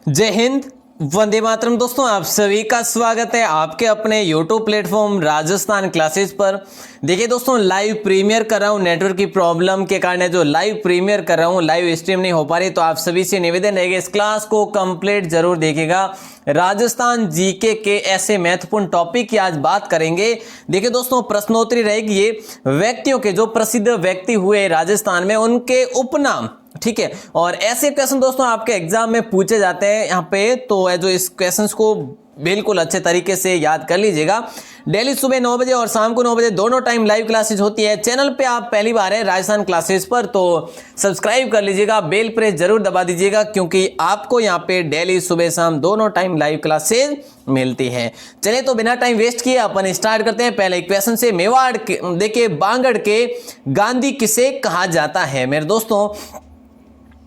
जय हिंद, वंदे मातरम। दोस्तों आप सभी का स्वागत है आपके अपने YouTube प्लेटफॉर्म राजस्थान क्लासेस पर। देखिए दोस्तों, लाइव प्रीमियर कर रहा हूँ, नेटवर्क की प्रॉब्लम के कारण जो लाइव प्रीमियर कर रहा हूँ, लाइव स्ट्रीम नहीं हो पा रही, तो आप सभी से निवेदन रहेगा इस क्लास को कंप्लीट जरूर देखिएगा। राजस्थान जीके के ऐसे महत्वपूर्ण टॉपिक की आज बात करेंगे। देखिए दोस्तों, प्रश्नोत्तरी रहेगी ये व्यक्तियों के, जो प्रसिद्ध व्यक्ति हुए राजस्थान में, उनके उपनाम, ठीक है। और ऐसे क्वेश्चन दोस्तों आपके एग्जाम में पूछे जाते हैं यहाँ पे, तो जो इस क्वेश्चंस को बिल्कुल अच्छे तरीके से याद कर लीजिएगा। डेली सुबह 9 बजे और शाम को 9 बजे दोनों टाइम लाइव क्लासेस होती है। चैनल पे आप पहली बार है राजस्थान क्लासेस पर, तो सब्सक्राइब कर लीजिएगा, बेल प्रेस जरूर दबा दीजिएगा, क्योंकि आपको यहाँ पे डेली सुबह शाम दोनों टाइम लाइव क्लासेस मिलती है। चलिए तो बिना टाइम वेस्ट किए अपन स्टार्ट करते हैं पहले क्वेश्चन से। मेवाड़ के, देखिए, बांगड़ के गांधी किसे कहा जाता है? मेरे दोस्तों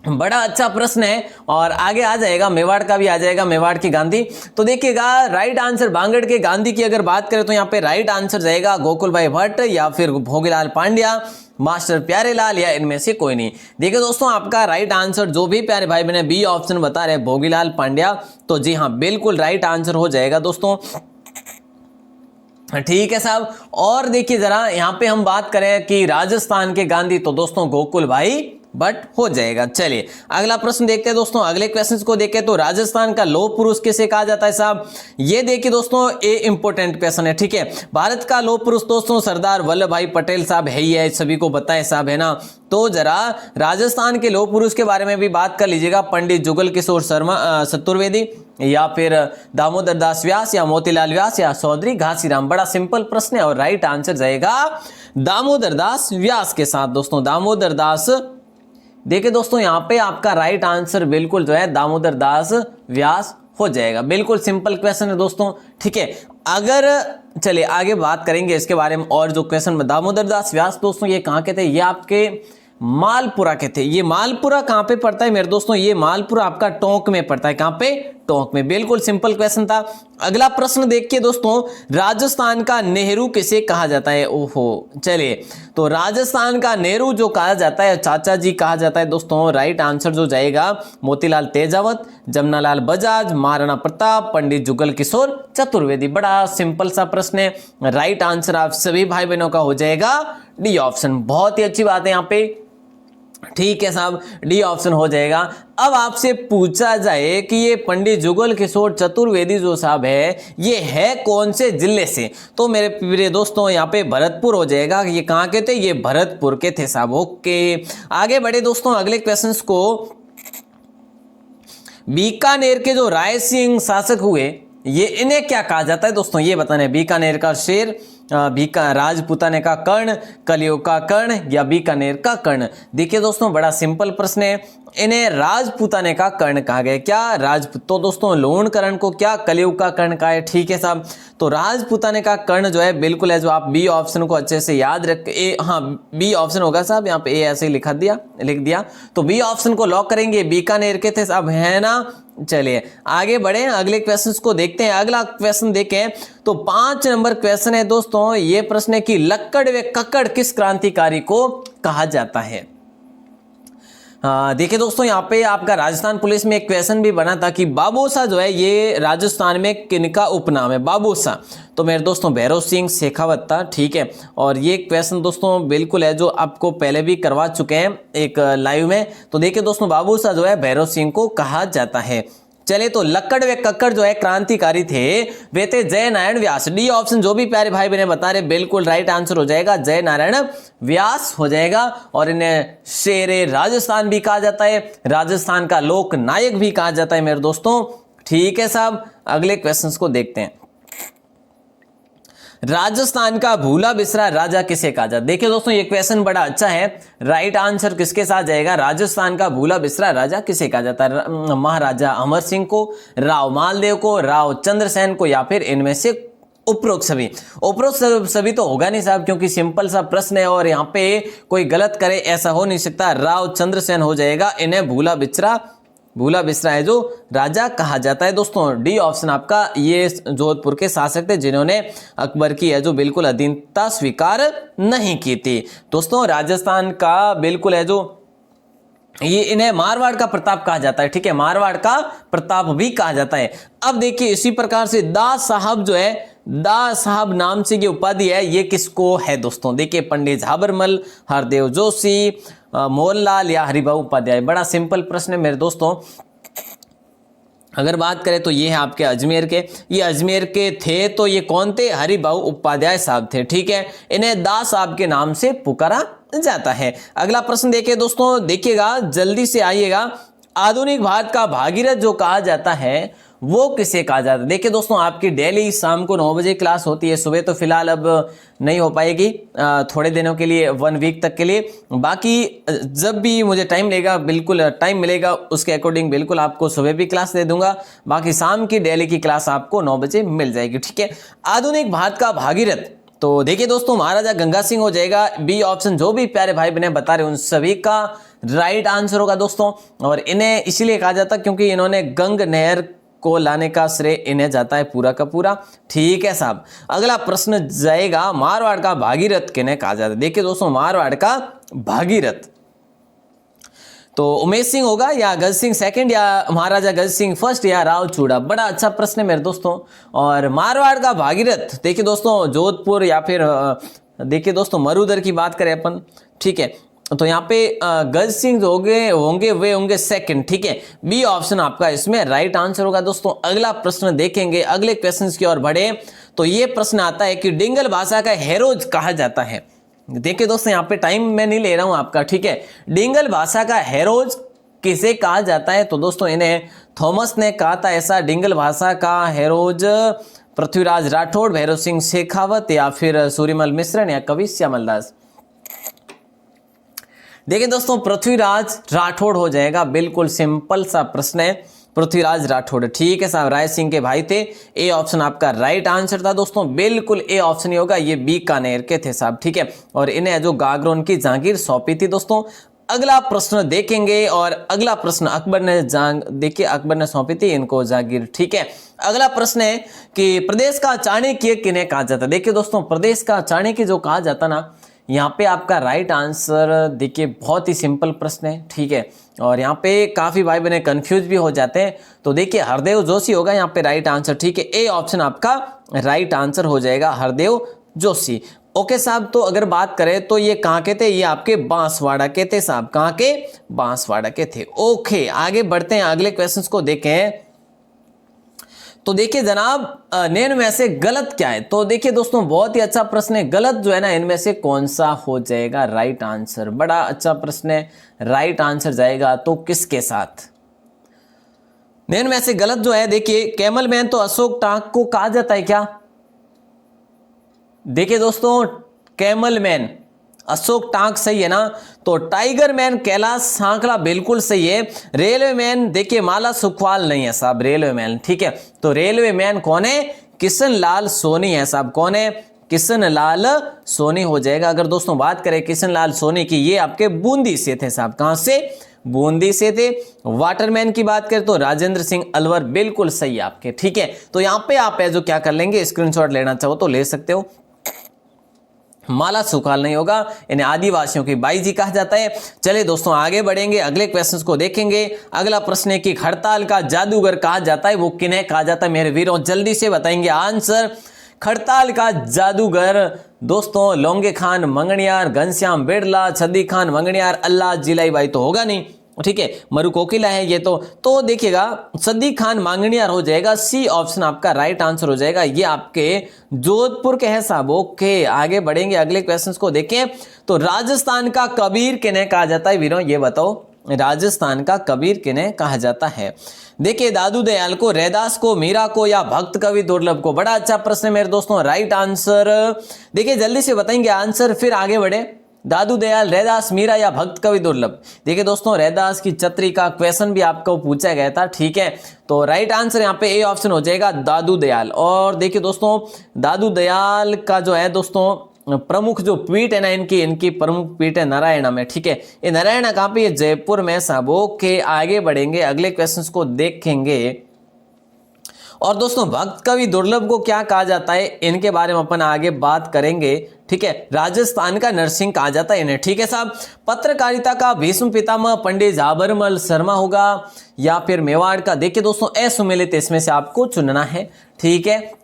बड़ा अच्छा प्रश्न है और आगे आ जाएगा, मेवाड़ का भी आ जाएगा, मेवाड़ की गांधी। तो देखिएगा, राइट आंसर बांगड़ के गांधी की अगर बात करें तो यहाँ पे राइट आंसर जाएगा गोकुल भाई भट्ट या फिर भोगीलाल पांड्या, मास्टर प्यारेलाल, या इनमें से कोई नहीं। देखिए दोस्तों, आपका राइट आंसर जो भी प्यारे भाई बने बी ऑप्शन बता रहे भोगीलाल पांड्या, तो जी हाँ बिल्कुल राइट आंसर हो जाएगा दोस्तों। ठीक है साहब। और देखिए जरा यहाँ पे हम बात करें कि राजस्थान के गांधी, तो दोस्तों गोकुल भाई बट हो जाएगा। चलिए अगला प्रश्न देखते हैं दोस्तों। अगले क्वेश्चंस को देखें तो राजस्थान का लौह पुरुष किसे कहा जाता है साहब? ये देखिए दोस्तों, ये इंपॉर्टेंट क्वेश्चन है, ठीक है। भारत का लौह पुरुष दोस्तों सरदार वल्लभ भाई पटेल साहब है ही है, सभी को पता है साहब, है ना। तो जरा राजस्थान के लौह पुरुष के बारे में भी बात कर लीजिएगा। पंडित जुगल किशोर शर्मा चतुर्वेदी, या फिर दामोदर दास व्यास, या मोतीलाल व्यास, या चौधरी घासीराम। बड़ा सिंपल प्रश्न है और राइट आंसर जाएगा दामोदर दास व्यास के साथ दोस्तों, दामोदर दास। देखिए दोस्तों, यहाँ पे आपका राइट आंसर बिल्कुल जो है दामोदर दास व्यास हो जाएगा। बिल्कुल सिंपल क्वेश्चन है दोस्तों, ठीक है। अगर चलिए आगे बात करेंगे इसके बारे में। और जो क्वेश्चन में दामोदर दास व्यास दोस्तों ये कहाँ के थे? ये आपके मालपुरा के थे। ये मालपुरा कहाँ पे पड़ता है मेरे दोस्तों? ये मालपुरा आपका टोंक में पड़ता है। कहाँ पे? टोंक में। बिल्कुल सिंपल क्वेश्चन था। अगला प्रश्न देखिए दोस्तों, राजस्थान का नेहरू किसे कहा जाता है? ओहो, चलिए तो राजस्थान का नेहरू जो कहा जाता है, चाचा जी कहा जाता है दोस्तों। राइट आंसर जो जाएगा मोतीलाल तेजावत, जमनालाल बजाज, महाराणा प्रताप, पंडित जुगल किशोर चतुर्वेदी। बड़ा सिंपल सा प्रश्न है। राइट आंसर आप सभी भाई बहनों का हो जाएगा डी ऑप्शन। बहुत ही अच्छी बात है यहाँ पे, ठीक है साहब, डी ऑप्शन हो जाएगा। अब आपसे पूछा जाए कि ये पंडित जुगल किशोर चतुर्वेदी जो साहब है, ये है कौन से जिले से? तो मेरे प्रिय दोस्तों यहाँ पे भरतपुर हो जाएगा। ये कहाँ के थे? ये भरतपुर के थे साहब। ओके, आगे बढ़े दोस्तों अगले क्वेश्चंस को। बीकानेर के जो राय सिंह शासक हुए, ये इन्हें क्या कहा जाता है दोस्तों? ये बताना है। बीकानेर का शेर, राजपूताने का कर्ण, कलियुग का कर्ण, या बीकानेर का कर्ण? देखिए दोस्तों, बड़ा सिंपल प्रश्न है। इन्हें राजपूताने का कर्ण कहा गया। क्या राजपूत? तो दोस्तों लोणकरण को क्या कलियुग का कर्ण कहा है? ठीक है साहब। तो राजपूताने का कर्ण जो है बिल्कुल है, जो आप बी ऑप्शन को अच्छे से याद रख, हाँ बी ऑप्शन होगा साहब। यहाँ पे ए ऐसे ही लिख दिया, तो बी ऑप्शन को लॉक करेंगे। बीकानेर के थे साहब, है ना। चलिए आगे बढ़े, अगले क्वेश्चंस को देखते हैं। अगला क्वेश्चन देखें तो 5 नंबर क्वेश्चन है दोस्तों। ये प्रश्न है कि लक्कड़ व कक्कड़ किस क्रांतिकारी को कहा जाता है? देखिए दोस्तों, यहाँ पे आपका राजस्थान पुलिस में एक क्वेश्चन भी बना था कि बाबूसा जो है ये राजस्थान में किनका उपनाम है? बाबूसा, तो मेरे दोस्तों भैरव सिंह शेखावत था, ठीक है। और ये क्वेश्चन दोस्तों बिल्कुल है जो आपको पहले भी करवा चुके हैं एक लाइव में। तो देखिए दोस्तों, बाबूसा जो है भैरव सिंह को कहा जाता है। चलिए तो लक्कड़ व कक्कड़ जो है क्रांतिकारी थे, वे थे जय नारायण व्यास। डी ऑप्शन जो भी प्यारे भाई बहने बता रहे बिल्कुल राइट आंसर हो जाएगा, जय नारायण व्यास हो जाएगा। और इन्हें शेरे राजस्थान भी कहा जाता है, राजस्थान का लोक नायक भी कहा जाता है मेरे दोस्तों, ठीक है साहब। अगले क्वेश्चंस को देखते हैं। राजस्थान का भूला बिसरा राजा किसे कहा जाता? देखिए दोस्तों, ये क्वेश्चन बड़ा अच्छा है। राइट आंसर किसके साथ जाएगा? राजस्थान का भूला बिसरा राजा किसे कहा जाता है? महाराजा अमर सिंह को, राव मालदेव को, राव चंद्रसेन को, या फिर इनमें से उपरोक्त सभी? उपरोक्त सभी तो होगा नहीं साहब, क्योंकि सिंपल सा प्रश्न है और यहाँ पे कोई गलत करे ऐसा हो नहीं सकता। राव चंद्रसेन हो जाएगा। इन्हें भूला बिसरा है जो राजा कहा जाता है दोस्तों। डी ऑप्शन आपका, ये जोधपुर के शासक थे जिन्होंने अकबर की है जो बिल्कुल अधीनता स्वीकार नहीं की थी दोस्तों। राजस्थान का बिल्कुल है जो ये इन्हें मारवाड़ का प्रताप कहा जाता है, ठीक है, मारवाड़ का प्रताप भी कहा जाता है। अब देखिए इसी प्रकार से दा साहब जो है, दा साहब नाम से ये उपाधि है, ये किसको है दोस्तों? देखिए पंडित झाबरमल, हरदेव जोशी, मोहनलाल या हरिभाऊ उपाध्याय। बड़ा सिंपल प्रश्न है मेरे दोस्तों। अगर बात करें तो ये है आपके अजमेर के, ये अजमेर के थे, तो ये कौन थे? हरिभाऊ उपाध्याय साहब थे, ठीक है। इन्हें दा साहब के नाम से पुकारा जाता है। अगला प्रश्न देखिए दोस्तों, देखिएगा जल्दी से आइएगा। आधुनिक भारत का भागीरथ जो कहा जाता है वो किसे कहा जाता है? देखिए दोस्तों, आपकी डेली शाम को 9 बजे क्लास होती है, सुबह तो फिलहाल अब नहीं हो पाएगी, थोड़े दिनों के लिए, 1 वीक तक के लिए। बाकी जब भी मुझे टाइम मिलेगा, बिल्कुल टाइम मिलेगा, उसके अकॉर्डिंग बिल्कुल आपको सुबह भी क्लास दे दूंगा। बाकी शाम की डेली की क्लास आपको 9 बजे मिल जाएगी, ठीक है। आधुनिक भारत का भागीरथ, तो देखिए दोस्तों महाराजा गंगा सिंह हो जाएगा, बी ऑप्शन। जो भी प्यारे भाई बहन बता रहे उन सभी का राइट आंसर होगा दोस्तों। और इन्हें इसीलिए कहा जाता है क्योंकि इन्होंने गंग नहर को लाने का श्रेय इन्हें जाता है पूरा का पूरा, ठीक है साहब। अगला प्रश्न जाएगा, मारवाड़ का भागीरथ किन्हें कहा जाता है? देखिए दोस्तों, मारवाड़ का भागीरथ तो उमेश सिंह होगा, या गज सिंह सेकंड, या महाराजा गज सिंह फर्स्ट, या राव चूड़ा। बड़ा अच्छा प्रश्न है मेरे दोस्तों। और मारवाड़ का भागीरथ देखिए दोस्तों, जोधपुर या फिर देखिए दोस्तों मरुधर की बात करें अपन, ठीक है, तो यहाँ पे गज सिंह जो होंगे वे होंगे सेकंड, ठीक है। बी ऑप्शन आपका इसमें राइट आंसर होगा दोस्तों। अगला प्रश्न देखेंगे, अगले क्वेश्चंस की ओर बढ़े तो ये प्रश्न आता है कि डिंगल भाषा का हेरोज कहा जाता है। देखिए दोस्तों, यहाँ पे टाइम मैं नहीं ले रहा हूं आपका, ठीक है। डिंगल भाषा का हेरोज किसे कहा जाता है? तो दोस्तों इन्हें थॉमस ने कहा था ऐसा। डिंगल भाषा का हेरोज पृथ्वीराज राठौड़, भैरव सिंह शेखावत, या फिर सूर्यमल मिश्रण, या कवि श्यामल दास। देखिए दोस्तों, पृथ्वीराज राठौड़ हो जाएगा, बिल्कुल सिंपल सा प्रश्न है, पृथ्वीराज राठौड़, ठीक है साहब। राय सिंह के भाई थे, ए ऑप्शन आपका राइट आंसर था दोस्तों, बिल्कुल ए ऑप्शन ही होगा। ये बीकानेर के थे साहब, ठीक है। और इन्हें जो गागरोन की जागीर सौंपी थी दोस्तों। अगला प्रश्न देखेंगे, और अगला प्रश्न अकबर ने देखिए अकबर ने सौंपी थी इनको जागीर, ठीक है। अगला प्रश्न है कि प्रदेश का चाणक्य किन्हें कहा जाता है? देखिए दोस्तों, प्रदेश का चाणक्य जो कहा जाता ना, यहाँ पे आपका राइट आंसर देखिए बहुत ही सिंपल प्रश्न है, ठीक है। और यहाँ पे काफी भाई बहने कंफ्यूज भी हो जाते हैं, तो देखिए हरदेव जोशी होगा यहाँ पे राइट आंसर, ठीक है। ए ऑप्शन आपका राइट आंसर हो जाएगा, हरदेव जोशी। ओके साहब, तो अगर बात करें तो ये कहाँ के थे? ये आपके बांसवाड़ा के थे साहब, कहाँ के? बांसवाड़ा के थे। ओके, आगे बढ़ते हैं, अगले क्वेश्चंस को देखें। तो देखिए जनाब, इनमें में से गलत क्या है? तो देखिए दोस्तों, बहुत ही अच्छा प्रश्न है। गलत जो है ना, इनमें से कौन सा हो जाएगा राइट आंसर? बड़ा अच्छा प्रश्न है। राइट आंसर जाएगा तो किसके साथ? इनमें से गलत जो है, देखिए कैमल मैन तो अशोक टांक को कहा जाता है क्या? देखिए दोस्तों, कैमल मैन अशोक टांक सही है ना, तो टाइगर मैन कैलाश सांकला बिल्कुल सही है। रेलवे मैन देखिए माला सुखवाल नहीं है साहब, रेलवे मैन, ठीक है। तो रेलवे मैन कौन है? किशन लाल सोनी है साहब, कौन है? किशन लाल सोनी हो जाएगा। अगर दोस्तों बात करें किशन लाल सोनी की, ये आपके बूंदी से थे साहब, कहां से? बूंदी से थे। वाटरमैन की बात करें तो राजेंद्र सिंह अलवर, बिल्कुल सही है आपके, ठीक है। तो यहां पे आप है जो क्या कर लेंगे, स्क्रीनशॉट लेना चाहो तो ले सकते हो। माला सुखाल नहीं होगा, इन्हें आदिवासियों की बाई जी कहा जाता है। चलिए दोस्तों आगे बढ़ेंगे, अगले क्वेश्चंस को देखेंगे। अगला प्रश्न है कि हड़ताल का जादूगर कहा जाता है, वो किन्हें कहा जाता है? मेरे वीरों जल्दी से बताएंगे आंसर। खड़ताल का जादूगर दोस्तों लोंगे खान मंगनियार, घनश्याम बिड़ला, छदी खान मंगनियार, अल्लाह जिलाई बाई तो होगा नहीं, ठीक है, मरु कोकिला है ये तो देखिएगा सदी खान मांगनियार हो जाएगा। सी ऑप्शन आपका राइट आंसर हो जाएगा। ये आपके जोधपुर के हैं साहब। ओके, आगे बढ़ेंगे, अगले क्वेश्चंस को देखें। तो राजस्थान का कबीर किन्हें कहा जाता है वीरों, ये बताओ, राजस्थान का कबीर किन्हें कहा जाता है? देखिए दादू दयाल को, रैदास को, मीरा को, या भक्त कवि दुर्लभ को? बड़ा अच्छा प्रश्न है मेरे दोस्तों, राइट आंसर देखिए जल्दी से बताएंगे आंसर, फिर आगे बढ़े। दादू दयाल, रैदास, मीरा, या भक्त कवि दुर्लभ? देखिए दोस्तों, रैदास की छतरी का क्वेश्चन भी आपको पूछा गया था, ठीक है। तो राइट आंसर यहाँ पे ए ऑप्शन हो जाएगा, दादू दयाल। और देखिए दोस्तों, दादू दयाल का जो है दोस्तों प्रमुख जो पीठ है ना, इनकी प्रमुख पीठ है नारायणा में, ठीक है। ये नारायणा कहाँ पे? ये जयपुर में साहब। ओके, आगे बढ़ेंगे, अगले क्वेश्चन को देखेंगे। और दोस्तों भक्त कवि दुर्लभ को क्या कहा जाता है, इनके बारे में अपन आगे बात करेंगे। ठीक है, राजस्थान का नरसिंह कहा जाता है इन्हें। ठीक है साहब, पत्रकारिता का भीष्म पितामह पंडित झाबरमल शर्मा होगा या फिर मेवाड़ का, देखिए दोस्तों असुमेलित इसमें से आपको चुनना है। ठीक है,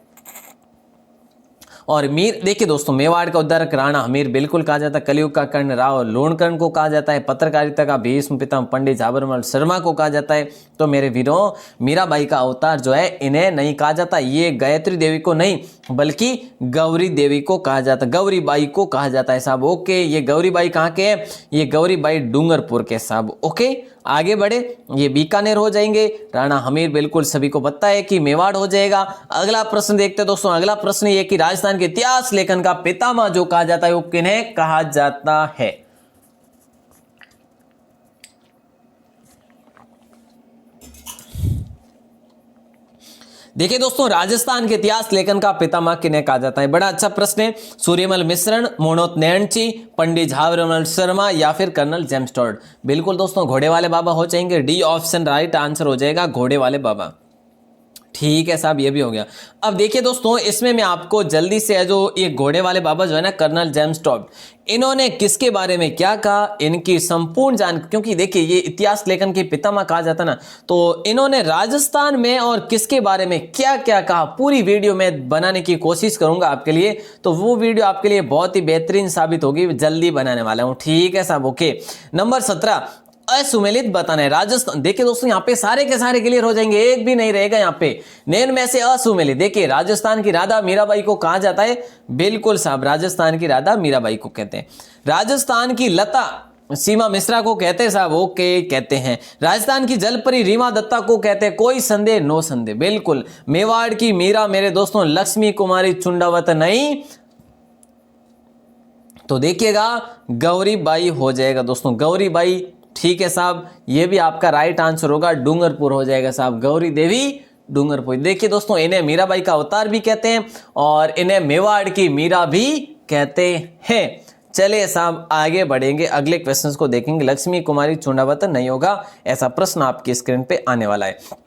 और मीर, देखिए दोस्तों मेवाड़ का उद्धारक राणा हमीर बिल्कुल कहा जाता है। कलयुग का कर्ण राव लोणकर्ण को कहा जाता है। पत्रकारिता का भीष्म पितामह पंडित झाबरमल शर्मा को कहा जाता है। तो मेरे वीरों, मीराबाई का अवतार जो है इन्हें नहीं कहा जाता, ये गायत्री देवी को नहीं बल्कि गौरी देवी को कहा जाता है, गौरी बाई को कहा जाता है साहब। ओके, ये गौरी बाई कहाँ के है, ये गौरी बाई डूंगरपुर के साहब। ओके, आगे बढ़े, ये बीकानेर हो जाएंगे। राणा हमीर बिल्कुल सभी को पता है कि मेवाड़ हो जाएगा। अगला प्रश्न देखते हैं दोस्तों। अगला प्रश्न ये कि राजस्थान के इतिहास लेखन का पितामह जो कहा जाता है वो किन्हें कहा जाता है। देखिए दोस्तों, राजस्थान के इतिहास लेखन का पितामह किन्हें कहा जाता है, बड़ा अच्छा प्रश्न है। सूर्यमल मिश्रण, मोहनोत नैणची, पंडित झाबरमल शर्मा या फिर कर्नल जेम्स टॉड। बिल्कुल दोस्तों घोड़े वाले बाबा हो जाएंगे, डी ऑप्शन राइट आंसर हो जाएगा, घोड़े वाले बाबा। ठीक है साहब, ये भी हो गया। अब देखिए दोस्तों, इसमें मैं आपको जल्दी से जो ये घोड़े वाले बाबा जो है ना, कर्नल जेम्स टॉड, इन्होंने किसके बारे में क्या कहा, इनकी संपूर्ण क्योंकि देखिए ये इतिहास लेखन के पितामह कहा जाता ना, तो इन्होंने राजस्थान में और किसके बारे में क्या क्या कहा, पूरी वीडियो में बनाने की कोशिश करूंगा आपके लिए। तो वो वीडियो आपके लिए बहुत ही बेहतरीन साबित होगी, जल्दी बनाने वाला हूं। ठीक है साहब, ओके। नंबर 17, असुमेलित बताना है राजस्थान। देखिए दोस्तों, यहाँ पे सारे के सारे क्लियर हो जाएंगे, एक भी नहीं रहेगा यहाँ पे। नैन में से असुमेलित, देखिए राजस्थान की राधा मीराबाई को कहा जाता है। बिल्कुल साहब, राजस्थान की राधा मीराबाई को कहते हैं। राजस्थान की लता सीमा मिश्रा को कहते हैं साहब। ओके, कहते हैं। राजस्थान की जलपरी रीमा दत्ता को कहते हैं, कोई संदेह नो संदेह, बिल्कुल। मेवाड़ की मीरा मेरे दोस्तों लक्ष्मी कुमारी चुंडावत नहीं, तो देखिएगा गौरी बाई हो जाएगा दोस्तों, गौरी बाई। ठीक है साहब, ये भी आपका राइट आंसर होगा, डूंगरपुर हो जाएगा साहब, गौरी देवी डूंगरपुर। देखिए दोस्तों, इन्हें मीराबाई का अवतार भी कहते हैं और इन्हें मेवाड़ की मीरा भी कहते हैं। चलिए साहब, आगे बढ़ेंगे, अगले क्वेश्चंस को देखेंगे। लक्ष्मी कुमारी चुंडावत नहीं होगा, ऐसा प्रश्न आपकी स्क्रीन पे आने वाला है।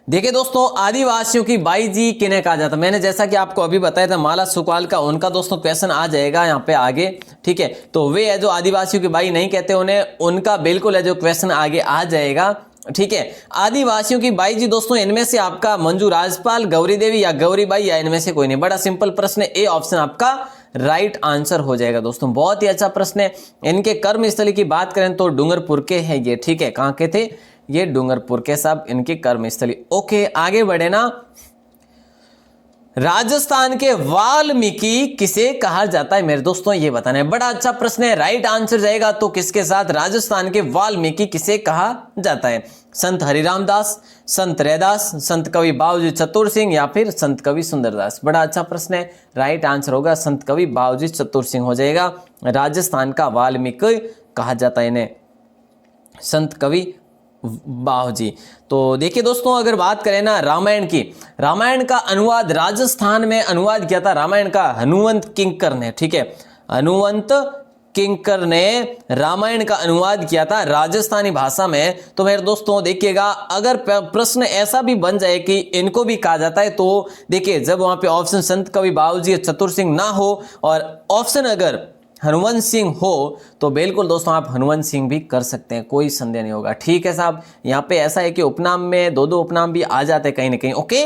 देखिए दोस्तों, आदिवासियों की बाई जी किन्हें कहा जाता है, मैंने जैसा कि आपको अभी बताया था माला सुकवाल का, उनका दोस्तों क्वेश्चन आ जाएगा यहाँ पे आगे। ठीक है, तो वे है जो आदिवासियों की बाई नहीं कहते उन्हें, उनका बिल्कुल है जो क्वेश्चन आगे आ जाएगा। ठीक है, आदिवासियों की बाई जी दोस्तों, इनमें से आपका मंजू राजपाल, गौरी देवी या गौरी बाई या इनमें से कोई नहीं। बड़ा सिंपल प्रश्न है, ए ऑप्शन आपका राइट आंसर हो जाएगा दोस्तों, बहुत ही अच्छा प्रश्न है। इनके कर्मस्थली की बात करें तो डूंगरपुर के है ये। ठीक है, कहाँ के थे ये, डूंगरपुर के साहब इनकी कर्मस्थली। ओके, आगे बढ़े ना। राजस्थान के वाल्मीकि किसे कहा जाता है मेरे दोस्तों, ये बताना है, बड़ा अच्छा प्रश्न है। राइट आंसर जाएगा तो किसके साथ, राजस्थान के वाल्मीकि किसे कहा जाता है, संत हरिराम दास, संत रैदास, संत कवि बाबूजी चतुर सिंह या फिर संत कवि सुंदरदास। बड़ा अच्छा प्रश्न है, राइट आंसर होगा संत कवि बाबूजी चतुर सिंह हो जाएगा। राजस्थान का वाल्मीकि कहा जाता है इन्हें, संत कवि बाबूजी। तो देखिए दोस्तों, अगर बात करें ना रामायण की, रामायण का अनुवाद राजस्थान में अनुवाद किया था रामायण का हनुमंत किंकर ने। ठीक है, हनुमंत किंकर ने रामायण का अनुवाद किया था राजस्थानी भाषा में। तो मेरे दोस्तों देखिएगा, अगर प्रश्न ऐसा भी बन जाए कि इनको भी कहा जाता है, तो देखिए जब वहां पे ऑप्शन संत कवि बाबूजी चतुर सिंह ना हो और ऑप्शन अगर हनुवंत सिंह हो, तो बिल्कुल दोस्तों आप हनुवंत सिंह भी कर सकते हैं, कोई संदेह नहीं होगा। ठीक है साहब, यहाँ पे ऐसा है कि उपनाम में दो दो उपनाम भी आ जाते हैं कहीं ना कहीं। ओके,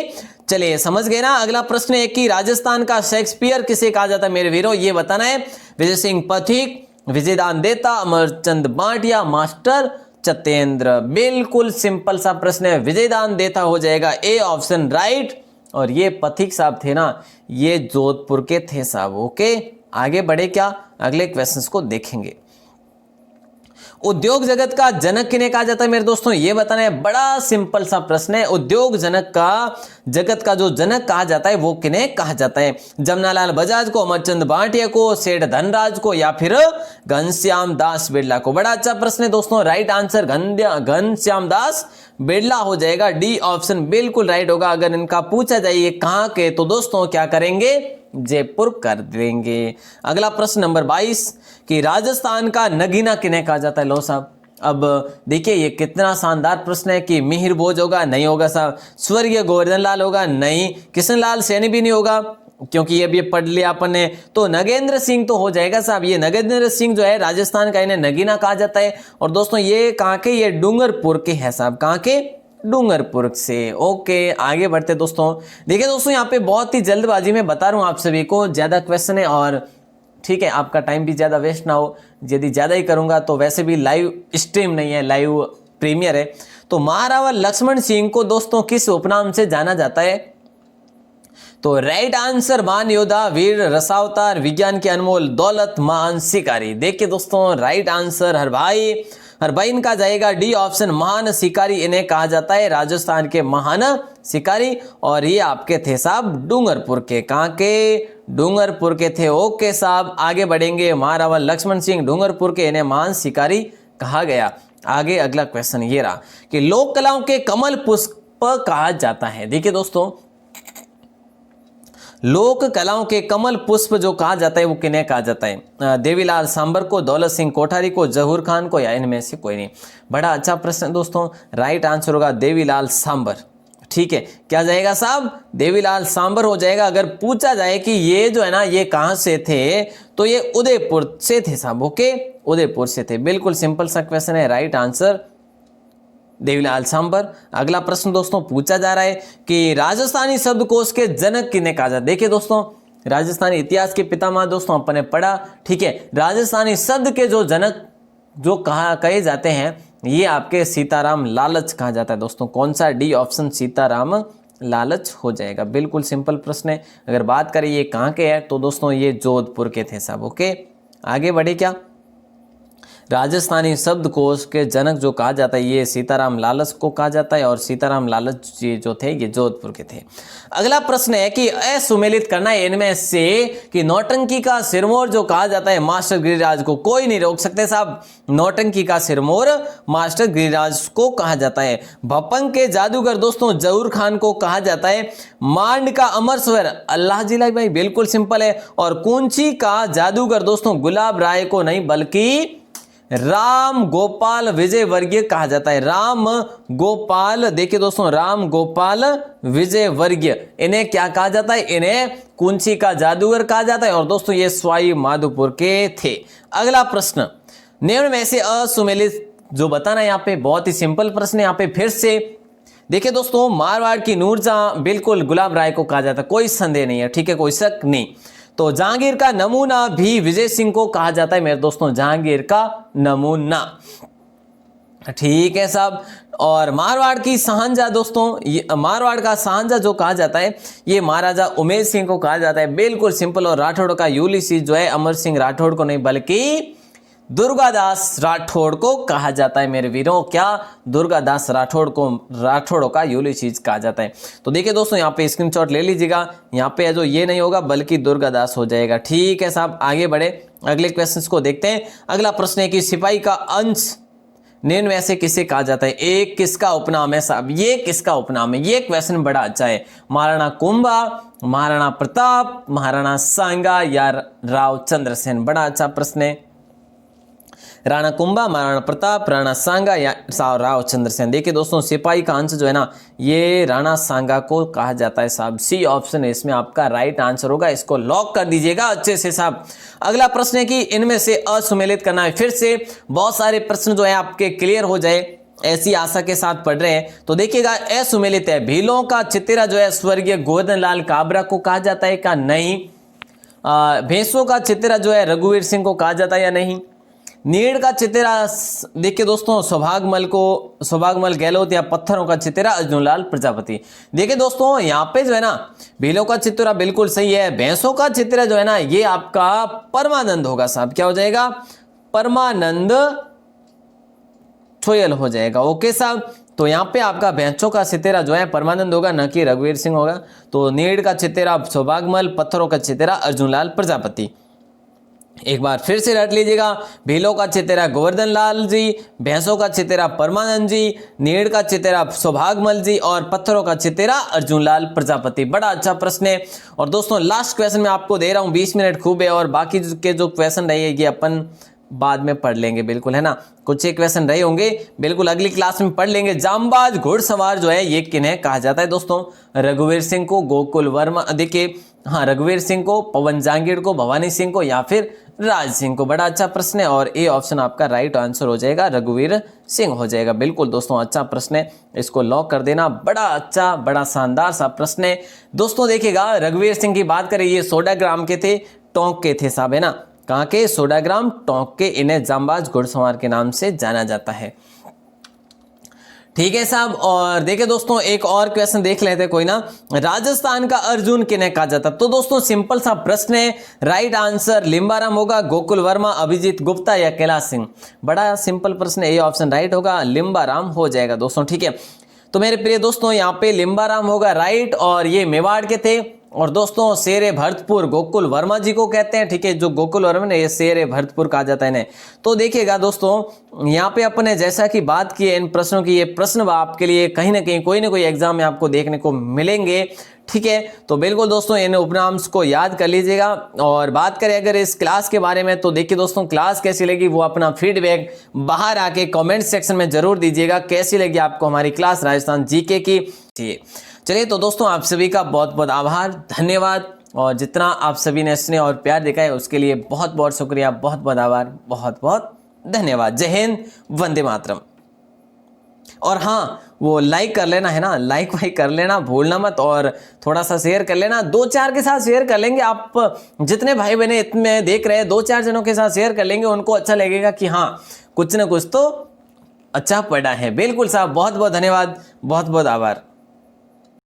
चलिए समझ गए ना। अगला प्रश्न है कि राजस्थान का शेक्सपियर किसे कहा जाता है मेरे वीरों, ये बताना है। विजय सिंह पथिक, विजयदान देता, अमरचंद बांटिया, मास्टर चतेंद्र। बिल्कुल सिंपल सा प्रश्न है, विजयदान देता हो जाएगा, ए ऑप्शन राइट। और ये पथिक साहब थे ना, ये जोधपुर के थे साहब। ओके, आगे बढ़े क्या, अगले क्वेश्चंस को देखेंगे। उद्योग जगत का जनक किन्हें कहा जाता है मेरे दोस्तों, ये बताना है, बड़ा सिंपल सा प्रश्न है। उद्योग जगत का जो जनक कहा जाता है वो किन्हें कहा जाता है, जमनालाल बजाज को, अमरचंद बांटिया को, सेठ धनराज को या फिर घनश्याम दास बिरला को। बड़ा अच्छा प्रश्न है दोस्तों, राइट आंसर घनश्याम दास बिरला हो जाएगा, डी ऑप्शन बिल्कुल राइट होगा। अगर इनका पूछा जाए ये कहां के, तो दोस्तों क्या करेंगे, जयपुर कर देंगे। अगला प्रश्न नंबर 22 कि राजस्थान का नगीना किन्हें कहा जाता है। लो साहब, अब देखिए ये कितना शानदार प्रश्न है कि मिहिर भोज होगा, नहीं होगा साहब। स्वर्गीय गोवर्धन लाल होगा, नहीं। कृष्ण लाल सैनी भी नहीं होगा क्योंकि ये भी पढ़ लिया अपन ने। तो नगेंद्र सिंह तो हो जाएगा साहब। ये नगेंद्र सिंह जो है राजस्थान का, इन्हें नगीना कहा जाता है। और दोस्तों ये कहाँ के, ये डूंगरपुर के है साहब। कहाँ के, डूंगरपुर से। ओके आगे बढ़ते दोस्तों। देखिए दोस्तों यहाँ पे बहुत ही जल्दबाजी में बता रहा हूँ आप सभी को, ज्यादा क्वेश्चन है और ठीक है आपका टाइम भी ज़्यादा वेस्ट ना हो। यदि ज़्यादा ही करूँगा तो वैसे भी लाइव स्ट्रीम नहीं है, लाइव प्रीमियर है। तो महाराणा लक्ष्मण सिंह को दोस्तों किस उपनाम से जाना जाता है? तो राइट आंसर, महान योद्धा, वीर रसावतार, विज्ञान की अनमोल दौलत, महान शिकारी। देखिए दोस्तों राइट आंसर हर भाई इनका जाएगा डी ऑप्शन, महान शिकारी इन्हें कहा जाता है, राजस्थान के महान शिकारी। और ये आपके थे साहब डूंगरपुर के। कहाँ के, डूंगरपुर के थे। ओके साहब आगे बढ़ेंगे। महाराणा लक्ष्मण सिंह डूंगरपुर के, इन्हें महान शिकारी कहा गया। आगे अगला क्वेश्चन ये रहा कि लोक कलाओं के कमल पुष्प कहा जाता है। देखिए दोस्तों लोक कलाओं के कमल पुष्प जो कहा जाता है वो किन्हें कहा जाता है? देवीलाल सांबर को, दौलत सिंह कोठारी को, जहूर खान को, या इनमें से कोई नहीं। बड़ा अच्छा प्रश्न दोस्तों। राइट आंसर होगा देवीलाल सांबर। ठीक है क्या जाएगा साहब? देवीलाल सांबर हो जाएगा। अगर पूछा जाए कि ये जो है ना ये कहां से थे तो ये उदयपुर से थे साहब। ओके उदयपुर से थे। बिल्कुल सिंपल सा क्वेश्चन है। Right answer Devilal Sambar. अगला प्रश्न दोस्तों पूछा जा रहा है कि राजस्थानी शब्दकोश के जनक किन्हें कहा जाता है? देखिए दोस्तों राजस्थानी इतिहास के पितामह दोस्तों अपन ने पढ़ा। ठीक है राजस्थानी शब्द के जो जनक जो कहे जाते हैं ये आपके सीताराम लालच कहा जाता है दोस्तों। कौन सा? डी ऑप्शन सीताराम लालच हो जाएगा। बिल्कुल सिंपल प्रश्न है। अगर बात करें ये कहाँ के है तो दोस्तों ये जोधपुर के थे साहब। ओके आगे बढ़े क्या? राजस्थानी शब्दकोश के जनक जो कहा जाता है ये सीताराम लालच को कहा जाता है और सीताराम लालच जी जो थे ये जोधपुर के थे। अगला प्रश्न है कि असुमेलित करना है इनमें से कि नौटंकी का सिरमौर जो कहा जाता है मास्टर गिरिराज को कोई नहीं रोक सकते साहब। नौटंकी का सिरमौर मास्टर गिरिराज को कहा जाता है। भपंग के जादूगर दोस्तों जहूर खान को कहा जाता है। मांड का अमर स्वर अल्लाह जिलाई भाई बिल्कुल सिंपल है। और कुंची का जादूगर दोस्तों गुलाब राय को नहीं बल्कि राम गोपाल विजय वर्गीय कहा जाता है। राम गोपाल, देखिए दोस्तों राम गोपाल विजय वर्गीय इन्हें क्या कहा जाता है? इन्हें कुंची का जादूगर कहा जाता है। और दोस्तों ये सवाई माधोपुर के थे। अगला प्रश्न निम्न में से असुमेलित जो बताना यहाँ पे बहुत ही सिंपल प्रश्न है। यहाँ पे फिर से देखिए दोस्तों मारवाड़ की नूरजहां बिल्कुल गुलाब राय को कहा जाता है, कोई संदेह नहीं है। ठीक है कोई शक नहीं। तो जहांगीर का नमूना भी विजय सिंह को कहा जाता है मेरे दोस्तों। जहांगीर का नमूना। ठीक है साहब। और मारवाड़ की शाहजहां दोस्तों मारवाड़ का शाहजहां जो कहा जाता है ये महाराजा उमेर सिंह को कहा जाता है। बिल्कुल सिंपल। और राठौड़ का यूलिसीज जो है अमर सिंह राठौड़ को नहीं बल्कि दुर्गादास राठौड़ को कहा जाता है मेरे वीरों। क्या? दुर्गादास राठौड़ का यूलिसीज कहा जाता है। तो देखिए दोस्तों यहाँ पे स्क्रीनशॉट ले लीजिएगा। यहाँ पे जो ये नहीं होगा बल्कि दुर्गादास हो जाएगा। ठीक है साहब आगे बढ़े अगले क्वेश्चन को देखते हैं। अगला प्रश्न है कि सिपाही का अंश निम्न में से किसे कहा जाता है? एक किसका उपनाम है साहब? ये किसका उपनाम है? ये क्वेश्चन बड़ा अच्छा है। महाराणा कुंभा, महाराणा प्रताप, महाराणा सांगा या राव चंद्रसेन? बड़ा अच्छा प्रश्न है। राणा कुंभा, महाराणा प्रताप, राणा सांगा या राव चंद्रसेन? देखिए दोस्तों सिपाही का अंश जो है ना ये राणा सांगा को कहा जाता है साहब। सी ऑप्शन है इसमें आपका राइट आंसर होगा। इसको लॉक कर दीजिएगा अच्छे से साहब। अगला प्रश्न है कि इनमें से असुमेलित करना है। फिर से बहुत सारे प्रश्न जो है आपके क्लियर हो जाए ऐसी आशा के साथ पढ़ रहे हैं। तो देखिएगा असुमेलित है। भीलों का चित्तेरा जो है स्वर्गीय गोवर्धन लाल काबरा को कहा जाता है क्या? नहीं। भैंसों का चित्तेरा जो है रघुवीर सिंह को कहा जाता है या नहीं। नीड़ का चित्तेरा देखिए दोस्तों सौभागमल गहलोत या पत्थरों का चित्तेरा अर्जुनलाल प्रजापति। देखिए दोस्तों यहाँ पे जो है ना भीलों का चित्तेरा बिल्कुल सही है। भैंसों का चित्तेरा जो है ना ये आपका परमानंद होगा साहब। क्या हो जाएगा? परमानंद छोयल हो जाएगा। ओके साहब। तो यहाँ पे आपका भैंसों का चित्तेरा जो है परमानंद होगा न कि रघुवीर सिंह होगा। तो नीड़ का चित्तेरा सौभागमल, पत्थरों का चित्तेरा अर्जुनलाल प्रजापति। एक बार फिर से रट लीजिएगा। भीलों का चित्तेरा गोवर्धन लाल जी, भैंसों का चित्तेरा परमानंद जी, नीड़ का चित्तेरा सौभागमल जी और पत्थरों का चित्तेरा अर्जुनलाल प्रजापति। बड़ा अच्छा प्रश्न है। और दोस्तों लास्ट क्वेश्चन मैं आपको दे रहा हूं 20 मिनट खूब है और बाकी के जो क्वेश्चन रहेंगे अपन बाद में पढ़ लेंगे, बिल्कुल, है ना। कुछ एक क्वेश्चन रहे होंगे, बिल्कुल अगली क्लास में पढ़ लेंगे। जांबाज घुड़सवार जो है ये किन्हें कहा जाता है दोस्तों? रघुवीर सिंह को, गोकुल वर्मा, देखिए हाँ, रघुवीर सिंह को, पवन जांगीड़ को, भवानी सिंह को, या फिर राज सिंह को। बड़ा अच्छा प्रश्न है और ए ऑप्शन आपका राइट आंसर हो जाएगा, रघुवीर सिंह हो जाएगा। बिल्कुल दोस्तों, अच्छा प्रश्न है, इसको लॉक कर देना। बड़ा अच्छा, बड़ा शानदार सा प्रश्न है दोस्तों। देखिएगा, रघुवीर सिंह की बात करें, ये सोडाग्राम के थे, टोंक के थे साहब, है ना। कहाँ के? सोडाग्राम, टोंक के। इन्हें जांबाज घुड़सवार के नाम से जाना जाता है। ठीक है साहब। और देखिए दोस्तों, एक और क्वेश्चन देख लेते हैं कोई ना। राजस्थान का अर्जुन किन्हें कहा जाता? तो दोस्तों सिंपल सा प्रश्न है, राइट आंसर लिम्बाराम होगा, गोकुल वर्मा, अभिजीत गुप्ता या कैलाश सिंह। बड़ा सिंपल प्रश्न है, ये ऑप्शन राइट होगा, लिम्बाराम हो जाएगा दोस्तों। ठीक है, तो मेरे प्रिय दोस्तों यहाँ पे लिम्बाराम होगा राइट, और ये मेवाड़ के थे। और दोस्तों शेर भरतपुर गोकुल वर्मा जी को कहते हैं। ठीक है, जो गोकुल वर्मा ने, ये शेर भरतपुर कहा जाता है इन्हें। तो देखिएगा दोस्तों, यहाँ पे अपने जैसा कि बात की है इन प्रश्नों की, ये प्रश्न आपके लिए कहीं ना कहीं कोई ना कोई एग्जाम में आपको देखने को मिलेंगे। ठीक है, तो बिल्कुल दोस्तों इन उपनाम्स को याद कर लीजिएगा। और बात करें अगर इस क्लास के बारे में, तो देखिए दोस्तों, क्लास कैसी लगी वो अपना फीडबैक बाहर आके कमेंट सेक्शन में जरूर दीजिएगा। कैसी लगी आपको हमारी क्लास राजस्थान जीके की? चलिए तो दोस्तों, आप सभी का बहुत बहुत आभार, धन्यवाद। और जितना आप सभी ने स्नेह और प्यार दिखाया है उसके लिए बहुत बहुत शुक्रिया, बहुत बहुत आभार, बहुत बहुत धन्यवाद। जय हिंद, वंदे मातरम। और हाँ, वो लाइक कर लेना, है ना, लाइक वाइक कर लेना भूलना मत, और थोड़ा सा शेयर कर लेना। 2-4 के साथ शेयर कर लेंगे, आप जितने भाई बहने इतने देख रहे हैं 2-4 जनों के साथ शेयर कर लेंगे, उनको अच्छा लगेगा कि हाँ कुछ ना कुछ तो अच्छा पढ़ा है। बिल्कुल साहब, बहुत बहुत धन्यवाद, बहुत बहुत आभार।